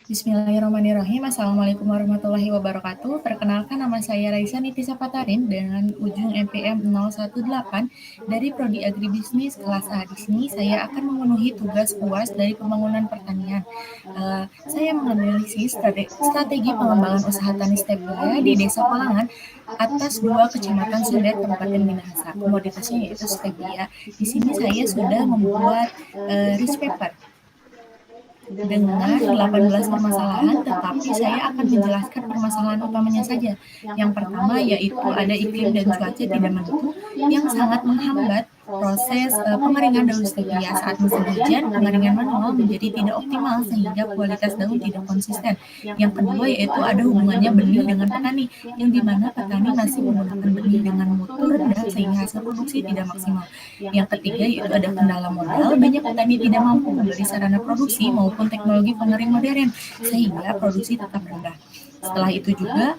Bismillahirrahmanirrahim. Assalamualaikum warahmatullahi wabarakatuh. Perkenalkan, nama saya Raisa Nitisa Patarin dengan ujung NPM 018 dari Prodi Agribisnis kelas A. Di sini saya akan memenuhi tugas UAS dari pembangunan pertanian. Saya menganalisis strategi pengembangan usaha tani stevia di Desa Palangan atas 2 Kecamatan Sender, Kabupaten Minahasa. Komoditasnya yaitu stevia. Di sini saya sudah membuat risk paper dengan 18 permasalahan, tetapi saya akan menjelaskan permasalahan utamanya saja. Yang pertama yaitu ada iklim dan cuaca tidak menentu yang sangat menghambat proses pengeringan daun stevia. Saat musim hujan, pengeringan manual menjadi tidak optimal sehingga kualitas daun tidak konsisten. Yang kedua yaitu ada hubungannya benih dengan petani, yang dimana petani masih menggunakan benih dengan mutu rendah sehingga hasil produksi tidak maksimal. Yang ketiga yaitu ada kendala modal, banyak petani tidak mampu membeli sarana produksi maupun teknologi pengering modern sehingga produksi tetap rendah. Setelah itu juga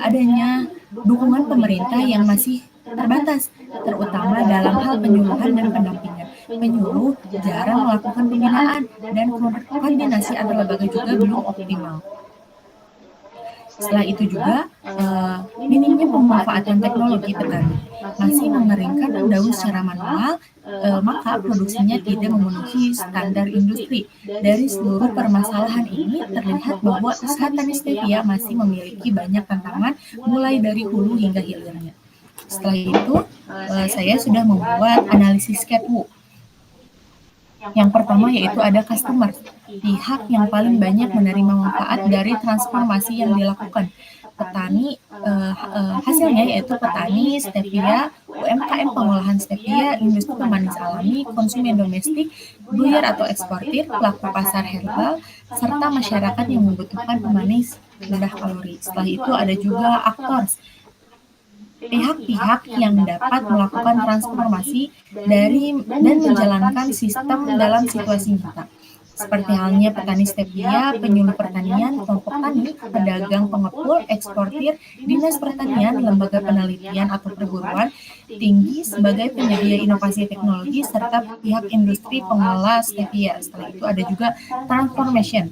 adanya dukungan pemerintah yang masih terbatas, terutama dalam hal penyuluhan dan pendampingan. Penyuluh jarang melakukan pembinaan dan koordinasi antar lembaga juga belum optimal. Setelah itu juga minimnya pemanfaatan teknologi petani, masih mengeringkan daun secara manual, maka produksinya tidak memenuhi standar industri. Dari seluruh permasalahan ini terlihat bahwa usaha tani stevia masih memiliki banyak tantangan mulai dari hulu hingga hilirnya. Setelah itu saya sudah membuat analisis SketWo. Yang pertama yaitu ada customer, pihak yang paling banyak menerima manfaat dari transformasi yang dilakukan. Petani, hasilnya yaitu petani stevia, UMKM pengolahan stevia, industri pemanis alami, konsumen domestik, buyer atau eksportir, pelaku pasar herbal, serta masyarakat yang membutuhkan pemanis rendah kalori. Setelah itu ada juga aktor, pihak-pihak yang dapat melakukan transformasi dan menjalankan sistem dalam situasi nyata. Seperti halnya petani stevia, penyuluh pertanian, kelompok tani, pedagang pengepul, eksportir, dinas pertanian, lembaga penelitian atau perguruan tinggi sebagai penyedia inovasi teknologi, serta pihak industri pengolah stevia. Setelah itu ada juga transformation,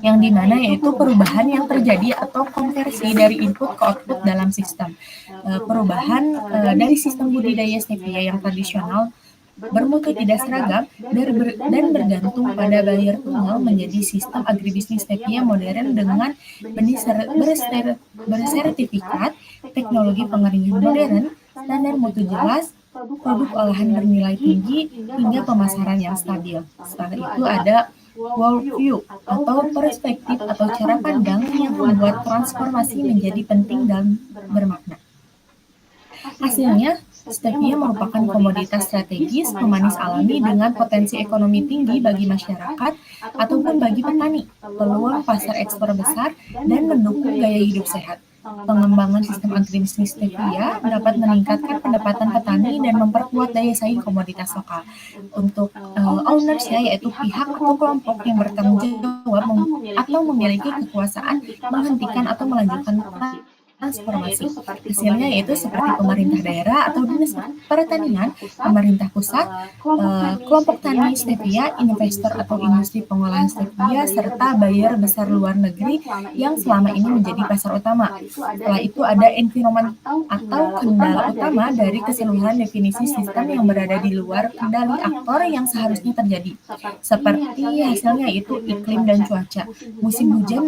yang dimana yaitu perubahan yang terjadi atau konversi dari input ke output dalam sistem. Perubahan dari sistem budidaya stevia yang tradisional bermutu tidak seragam dan bergantung pada buyer tunggal menjadi sistem agribisnis stevia modern dengan benih bersertifikat, teknologi pengeringan modern, standar mutu jelas, produk olahan bernilai tinggi, hingga pemasaran yang stabil. Setelah itu ada worldview atau perspektif atau cara pandang yang membuat transformasi menjadi penting dan bermakna. Hasilnya, stevia merupakan komoditas strategis pemanis alami dengan potensi ekonomi tinggi bagi masyarakat ataupun bagi petani, peluang pasar ekspor besar, dan mendukung gaya hidup sehat. Pengembangan sistem agribisnis stevia dapat meningkatkan pendapatan petani dan memperkuat daya saing komoditas lokal. Untuk ownersnya yaitu pihak atau kelompok yang bertanggung jawab atau memiliki kekuasaan menghentikan atau melanjutkan transformasi. Hasilnya yaitu seperti pemerintah daerah atau dinas pertanian, pemerintah pusat, kelompok tani stevia, investor atau industri pengolahan stevia, serta buyer besar luar negeri yang selama ini menjadi pasar utama. Setelah itu ada environment atau kendala utama dari keseluruhan definisi sistem yang berada di luar kendali aktor yang seharusnya terjadi. Seperti hasilnya yaitu iklim dan cuaca. Musim hujan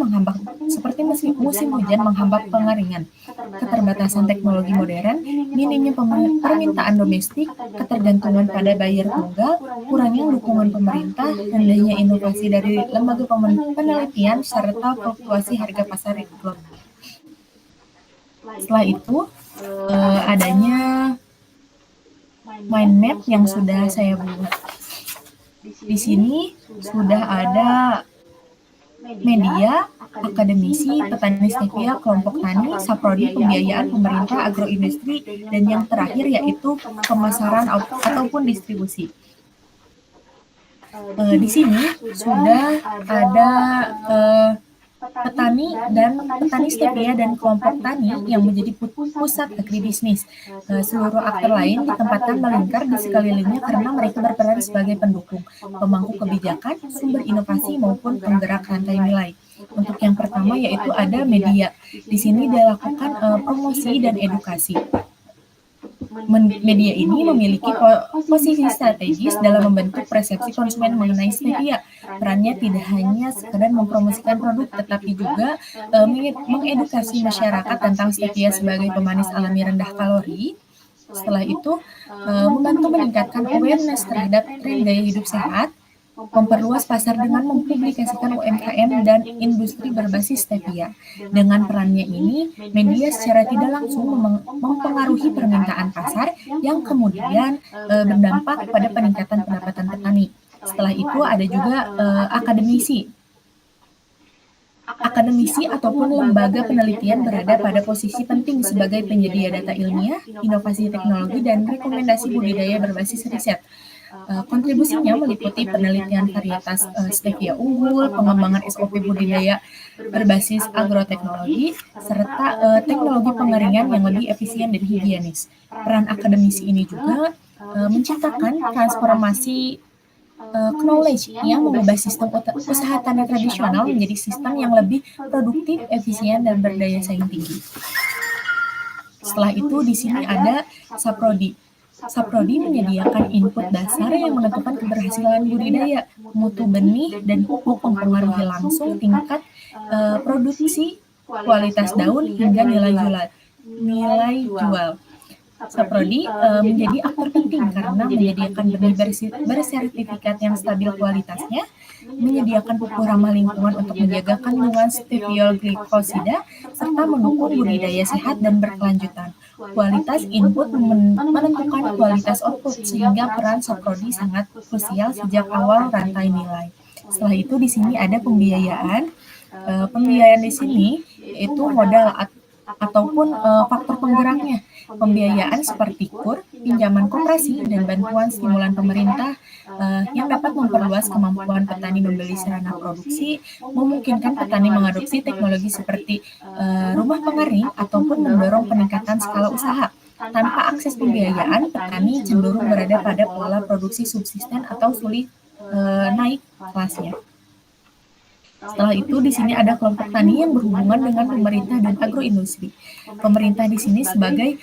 menghambat pengeringan, keterbatasan teknologi modern, minimnya permintaan domestik, ketergantungan pada buyer tunggal, kurangnya dukungan pemerintah, rendahnya inovasi dari lembaga penelitian, serta fluktuasi harga pasar global. Setelah itu, adanya mind map yang sudah saya buat. Di sini sudah ada media, akademisi, petani stevia, kelompok tani, saprodi, pembiayaan, pemerintah, agroindustri, dan yang terakhir yaitu pemasaran ataupun distribusi. Di sini sudah ada petani stevia dan kelompok tani yang menjadi pusat agribisnis. Seluruh aktor lain ditempatkan melingkar di sekelilingnya karena mereka berperan sebagai pendukung, pemangku kebijakan, sumber inovasi maupun penggerak rantai nilai. Untuk yang pertama yaitu ada media. Di sini dilakukan promosi dan edukasi. Media ini memiliki posisi strategis dalam membentuk persepsi konsumen mengenai stevia. Perannya tidak hanya sekadar mempromosikan produk, tetapi juga mengedukasi masyarakat tentang stevia sebagai pemanis alami rendah kalori. Setelah itu, membantu meningkatkan awareness terhadap tren gaya hidup sehat, memperluas pasar dengan mempublikasikan UMKM dan industri berbasis stevia. Dengan perannya ini, media secara tidak langsung mempengaruhi permintaan pasar yang kemudian berdampak pada peningkatan pendapatan petani. Setelah itu ada juga akademisi. Akademisi ataupun lembaga penelitian berada pada posisi penting sebagai penyedia data ilmiah, inovasi teknologi, dan rekomendasi budidaya berbasis riset. Kontribusinya meliputi penelitian varietas stevia unggul, pengembangan SOP budidaya berbasis agroteknologi, serta teknologi pengeringan yang lebih efisien dan higienis. Peran akademisi ini juga menciptakan transformasi knowledge yang mengubah sistem usaha tani tradisional menjadi sistem yang lebih produktif, efisien, dan berdaya saing tinggi. Setelah itu di sini ada Saprodi. Saprodi menyediakan input dasar yang menentukan keberhasilan budidaya, mutu benih, dan pupuk mempengaruhi langsung tingkat produksi, kualitas daun, hingga nilai jual. Saprodi menjadi aktor penting karena menyediakan benih bersertifikat yang stabil kualitasnya, menyediakan pupuk ramah lingkungan untuk menjaga kandungan steviol glikosida, serta mendukung budidaya sehat dan berkelanjutan. Kualitas input menentukan kualitas output, sehingga peran Saprodi sangat krusial sejak awal rantai nilai. Setelah itu di sini ada pembiayaan. Pembiayaan di sini yaitu modal ataupun faktor penggeraknya. Pembiayaan seperti KUR, pinjaman koperasi, dan bantuan stimulan pemerintah yang dapat memperluas kemampuan petani membeli sarana produksi, memungkinkan petani mengadopsi teknologi seperti rumah pengering ataupun mendorong peningkatan skala usaha. Tanpa akses pembiayaan, petani cenderung berada pada pola produksi subsisten atau sulit naik kelasnya. Setelah itu di sini ada kelompok tani yang berhubungan dengan pemerintah dan agroindustri. Pemerintah di sini sebagai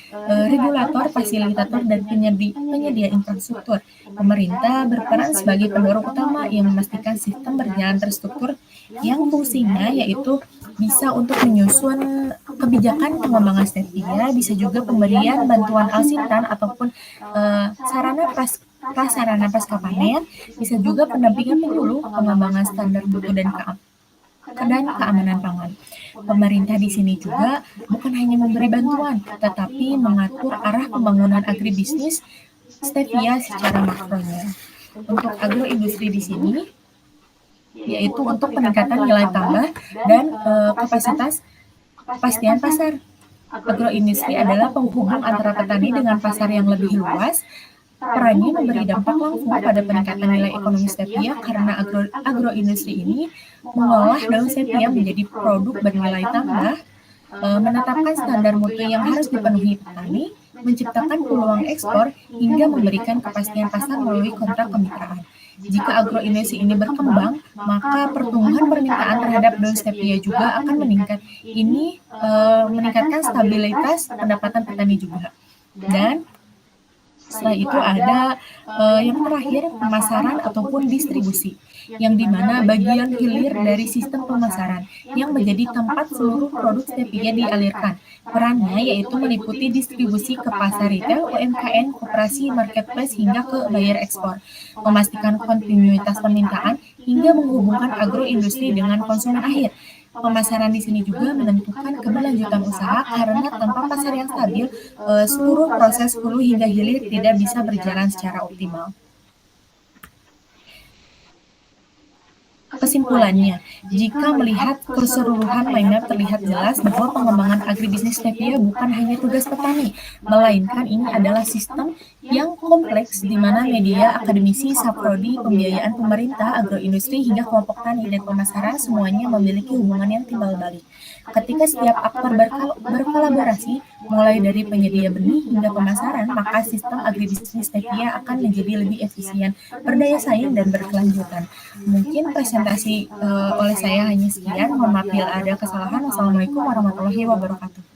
regulator, fasilitator, dan penyedia infrastruktur. Pemerintah berperan sebagai pendorong utama yang memastikan sistem berjalan terstruktur yang fungsinya yaitu bisa untuk menyusun kebijakan pengembangan stevia, bisa juga pemberian bantuan alsintan ataupun prasarana pasca panen, bisa juga pendampingan penyuluh, pengembangan standar mutu dan keamanan pangan. Pemerintah di sini juga bukan hanya memberi bantuan, tetapi mengatur arah pembangunan agribisnis stevia secara makronya. Untuk agroindustri di sini, yaitu untuk peningkatan nilai tambah dan kepastian pasar. Agroindustri adalah penghubung antara petani dengan pasar yang lebih luas. Perannya memberi dampak langsung pada peningkatan nilai ekonomi stevia karena agroindustri ini mengolah daun stevia menjadi produk bernilai tambah, menetapkan standar mutu yang harus dipenuhi petani, menciptakan peluang ekspor, hingga memberikan kepastian pasar melalui kontrak kemitraan. Jika agroindustri ini berkembang, maka pertumbuhan permintaan terhadap daun stevia juga akan meningkat. Ini meningkatkan stabilitas pendapatan petani juga. Dan setelah itu ada yang terakhir pemasaran ataupun distribusi, yang dimana bagian hilir dari sistem pemasaran yang menjadi tempat seluruh produk stevia dialirkan. Perannya yaitu meliputi distribusi ke pasar retail, UMKM, koperasi, marketplace, hingga ke buyer ekspor, memastikan kontinuitas permintaan hingga menghubungkan agroindustri dengan konsumen akhir. Pemasaran di sini juga menentukan keberlanjutan usaha karena tanpa pasar yang stabil, seluruh proses hulu hingga hilir tidak bisa berjalan secara optimal. Kesimpulannya, jika melihat keseluruhan mind map terlihat jelas bahwa pengembangan agribisnis stevia bukan hanya tugas petani, melainkan ini adalah sistem yang kompleks di mana media, akademisi, saprodi, pembiayaan pemerintah, agroindustri, hingga kelompok tani dan pemasaran semuanya memiliki hubungan yang timbal balik. Ketika setiap aktor berkolaborasi, mulai dari penyedia benih hingga pemasaran, maka sistem agribisnis stevia akan menjadi lebih efisien, berdaya saing, dan berkelanjutan. Mungkin presentasi oleh saya hanya sekian. Mohon maaf bila ada kesalahan. Wassalamualaikum warahmatullahi wabarakatuh.